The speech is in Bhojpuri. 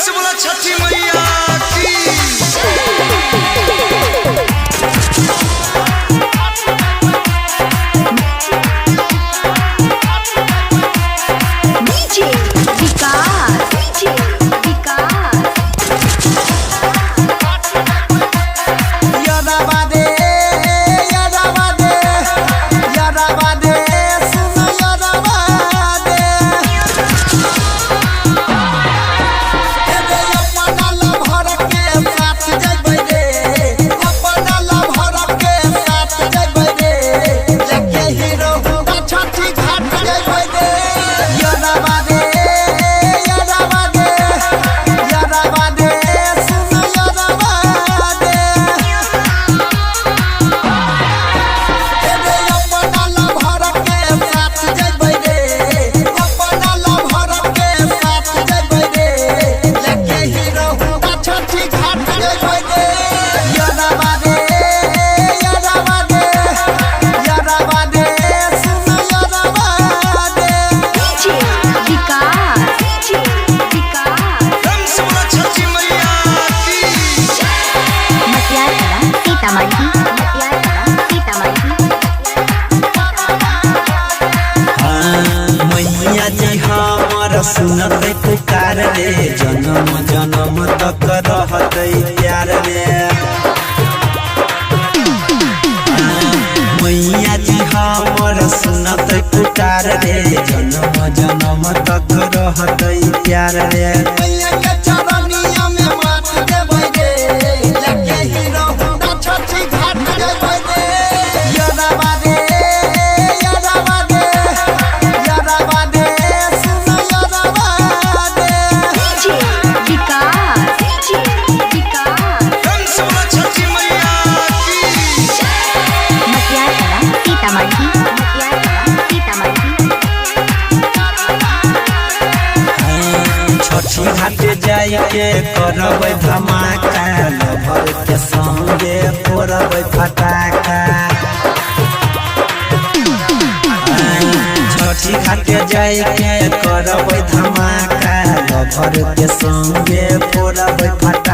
से बोला छठी मैया की। सुनत पुकार रे जन्म जन्म तक रहते प्यार रे। मैया जी हमर सुनत पुकार रे जन्म जन्म तक रहते प्यार रे। मैया के चरनिया में माथ देबै रे लेके ही रहू छठी घाट जेबै रे। यादवा दे यादवा दे यादवा दे छठी घाटे जाइके करबै धमाका लभर के संगे फोड़बै फटाका। छठी घाटे जाइके करबै धमाका लभर के संगे फोड़बै फटाका।